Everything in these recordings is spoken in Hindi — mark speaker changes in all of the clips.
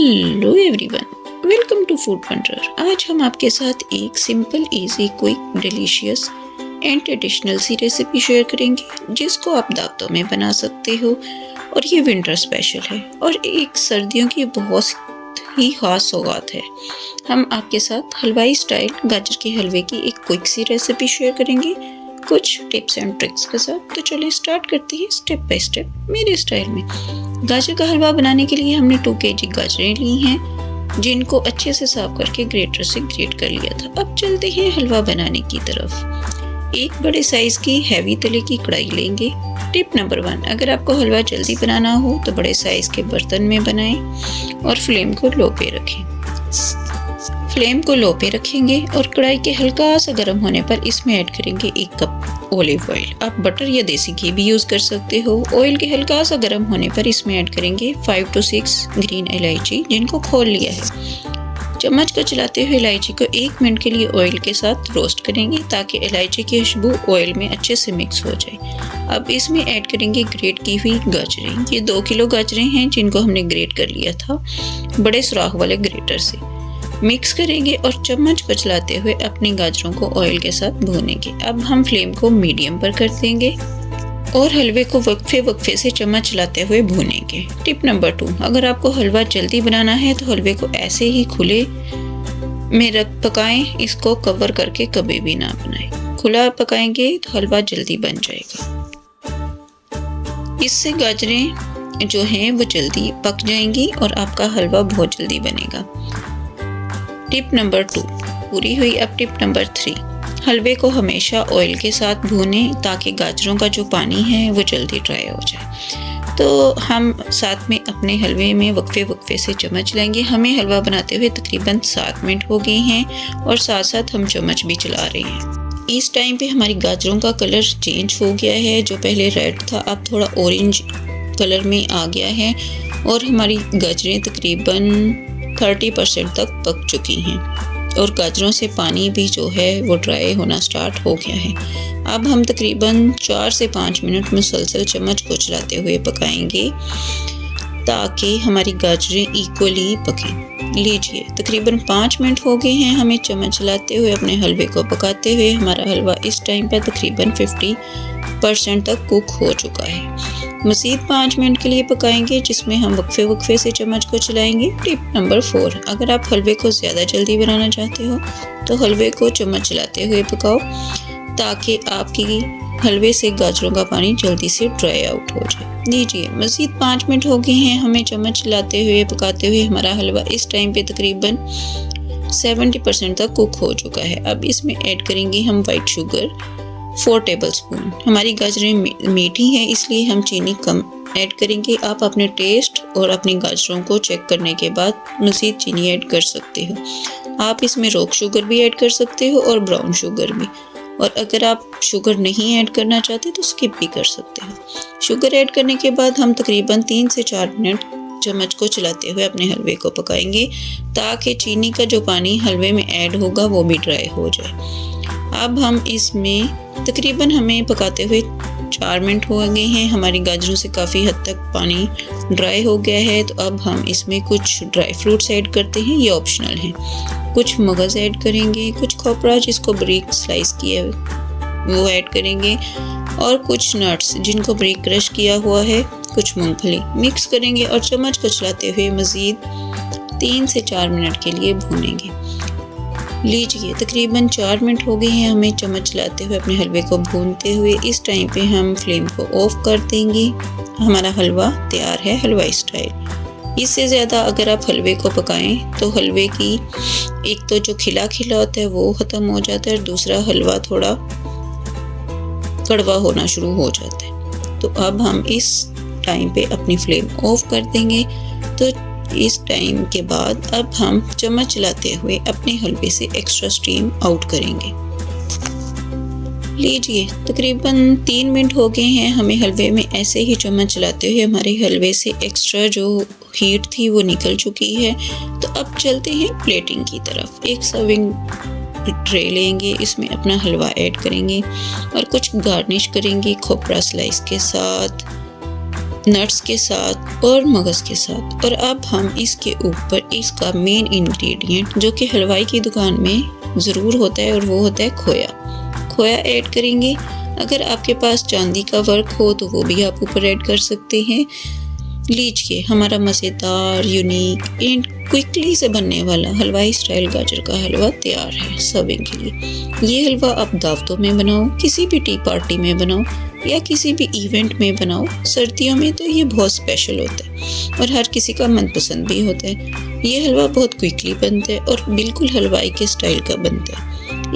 Speaker 1: Hello everyone, welcome to food wonder. आज हम आपके साथ एक simple, easy, quick, delicious and traditional सी रेसिपी शेयर करेंगे जिसको आप दावतों में बना सकते हो। और ये विंटर स्पेशल है और एक सर्दियों की बहुत ही खास सौगात है। हम आपके साथ हलवाई स्टाइल गाजर के हलवे की एक क्विक सी रेसिपी शेयर करेंगे कुछ टिप्स एंड ट्रिक्स के साथ। तो चलिए स्टार्ट करते हैं स्टेप बाय स्टेप मेरे स्टाइल में। गाजर का हलवा बनाने के लिए हमने 2 kg गाजरें ली हैं जिनको अच्छे से साफ करके ग्रेटर से ग्रेट कर लिया था। अब चलते हैं हलवा बनाने की तरफ। एक बड़े साइज की हैवी तले की कढ़ाई लेंगे। टिप नंबर 1, अगर आपको हलवा जल्दी बनाना हो तो बड़े साइज के बर्तन में बनाएं और फ्लेम को लो पे रखें। फ्लेम को लो पे रखेंगे और कढ़ाई के हल्का सा गर्म होने पर इसमें ऐड करेंगे 1 कप ऑलिव ऑयल। आप बटर या देसी घी भी यूज़ कर सकते हो। ऑयल के हल्का सा गर्म होने पर इसमें ऐड करेंगे 5 to 6 ग्रीन इलायची जिनको खोल लिया है। चम्मच को चलाते हुए इलायची को 1 मिनट के लिए ऑयल के साथ रोस्ट करेंगे ताकि इलायची की खुशबू ऑयल में अच्छे से मिक्स हो जाए। अब इसमें ऐड करेंगे ग्रेट की हुई गाजरें। ये 2 किलो गाजरें हैं जिनको हमने ग्रेट कर लिया था बड़े सुराख वाले ग्रेटर से। मिक्स करेंगे और चम्मच को चलाते हुए अपनी गाजरों को ऑयल के साथ भूनेंगे। अब हम फ्लेम को मीडियम पर कर देंगे और हलवे को वक्फे से चम्मच चलाते हुए भूनेंगे। टिप नंबर 2, अगर आपको हलवा जल्दी बनाना है तो हलवे को ऐसे ही खुले में रख पकाएं, इसको कवर करके कभी भी ना बनाएं। खुला पकाएंगे तो हलवा जल्दी बन जाएगा। इससे गाजरें जो हैं वो जल्दी पक जाएंगी और आपका हलवा बहुत जल्दी बनेगा। टिप नंबर 2 पूरी हुई। अब टिप नंबर 3, हलवे को हमेशा ऑयल के साथ भूनें ताकि गाजरों का जो पानी है वो जल्दी ड्राई हो जाए। तो हम साथ में अपने हलवे में वक्फे से चम्मच लेंगे। हमें हलवा बनाते हुए तकरीबन 7 मिनट हो गए हैं और साथ साथ हम चम्मच भी चला रहे हैं। इस टाइम पे हमारी गाजरों का कलर चेंज हो गया है। जो पहले रेड था अब थोड़ा ऑरेंज कलर में आ गया है और हमारी गाजरें तकरीबन 30% तक पक चुकी हैं और गाजरों से पानी भी जो है वो ड्राई होना स्टार्ट हो गया है। अब हम तकरीबन 4 से 5 मिनट मुसलसल चम्मच को चलाते हुए पकाएंगे ताकि हमारी गाजरें इक्वली पकें। लीजिए तकरीबन 5 मिनट हो गए हैं हमें चम्मच चलाते हुए अपने हलवे को पकाते हुए। हमारा हलवा इस टाइम पर तकरीबन 50% तक कुक हो चुका है। मज़ीद 5 मिनट के लिए पकाएंगे जिसमें हम वक्फे से चम्मच को चलाएंगे। टिप नंबर 4, अगर आप हलवे को ज़्यादा जल्दी बनाना चाहते हो तो हलवे को चम्मच चलाते हुए पकाओ ताकि आपकी हलवे से गाजरों का पानी जल्दी से ड्राई आउट हो जाए। लीजिए मज़ीद 5 मिनट हो गए हैं हमें चम्मच चलाते हुए पकाते हुए। हमारा हलवा इस टाइम पे तकरीबन 70% तक कुक हो चुका है। अब इसमें ऐड करेंगे हम वाइट शुगर 4 टेबलस्पून। हमारी गाजरें मीठी हैं इसलिए हम चीनी कम ऐड करेंगे। आप अपने टेस्ट और अपनी गाजरों को चेक करने के बाद मज़ीद चीनी ऐड कर सकते हो। आप इसमें रॉक शुगर भी ऐड कर सकते हो और ब्राउन शुगर भी। और अगर आप शुगर नहीं ऐड करना चाहते तो स्किप भी कर सकते हो। शुगर ऐड करने के बाद हम तकरीबन 3 से 4 मिनट चम्मच को चलाते हुए अपने हलवे को पकाएंगे ताकि चीनी का जो पानी हलवे में ऐड होगा वो भी ड्राई हो जाए। अब हम इसमें तकरीबन हमें पकाते हुए 4 मिनट हो गए हैं। हमारी गाजरों से काफ़ी हद तक पानी ड्राई हो गया है। तो अब हम इसमें कुछ ड्राई फ्रूट्स ऐड करते हैं, ये ऑप्शनल हैं। कुछ मगज़ ऐड करेंगे, कुछ खोपरा जिसको बारीक स्लाइस किया वो ऐड करेंगे और कुछ नट्स जिनको बारीक क्रश किया हुआ है, कुछ मूंगफली मिक्स करेंगे और चम्मच को चलाते हुए मज़ीद 3 से 4 मिनट के लिए भूनेंगे। लीजिए तकरीबन 4 मिनट हो गए हैं हमें चम्मच चलाते हुए अपने हलवे को भूनते हुए। इस टाइम पे हम फ्लेम को ऑफ कर देंगे। हमारा हलवा तैयार है हलवाई स्टाइल। इससे ज़्यादा अगर आप हलवे को पकाएं तो हलवे की एक तो जो खिला होता है वो ख़त्म हो जाता है और दूसरा हलवा थोड़ा कड़वा होना शुरू हो जाता है। तो अब हम इस टाइम पे अपनी फ्लेम ऑफ कर देंगे। तो इस टाइम के बाद अब हम चम्मच चलाते हुए अपने हलवे से एक्स्ट्रा स्टीम आउट करेंगे। लीजिए तकरीबन 3 मिनट हो गए हैं हमें हलवे में ऐसे ही चम्मच चलाते हुए हमारे हलवे से एक्स्ट्रा जो हीट थी वो निकल चुकी है। तो अब चलते हैं प्लेटिंग की तरफ। एक सर्विंग ट्रे लेंगे, इसमें अपना हलवा ऐड करेंगे और कुछ गार्निश करेंगे खोपरा स्लाइस के साथ, नट्स के साथ और मगज़ के साथ। और अब हम इसके ऊपर इसका मेन इंग्रेडिएंट जो कि हलवाई की दुकान में ज़रूर होता है और वो होता है खोया। खोया ऐड करेंगे। अगर आपके पास चांदी का वर्क हो तो वो भी आप ऊपर ऐड कर सकते हैं। लीजिए, हमारा मज़ेदार, यूनिक एंड क्विकली से बनने वाला हलवाई स्टाइल गाजर का हलवा तैयार है सर्विंग के लिए। ये हलवा आप दावतों में बनाओ, किसी भी टी पार्टी में बनाओ या किसी भी इवेंट में बनाओ। सर्दियों में तो ये बहुत स्पेशल होता है और हर किसी का मनपसंद भी होता है। ये हलवा बहुत क्विकली बनता है और बिल्कुल हलवाई के स्टाइल का बनता है।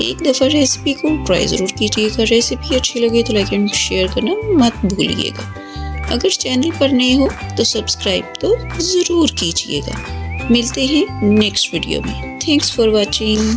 Speaker 1: एक दफ़ा रेसिपी को ट्राई ज़रूर कीजिएगा। रेसिपी अच्छी लगे तो लाइक एंड शेयर करना मत भूलिएगा। अगर चैनल पर नए हो तो सब्सक्राइब तो ज़रूर कीजिएगा। मिलते हैं नेक्स्ट वीडियो में। Thanks for watching.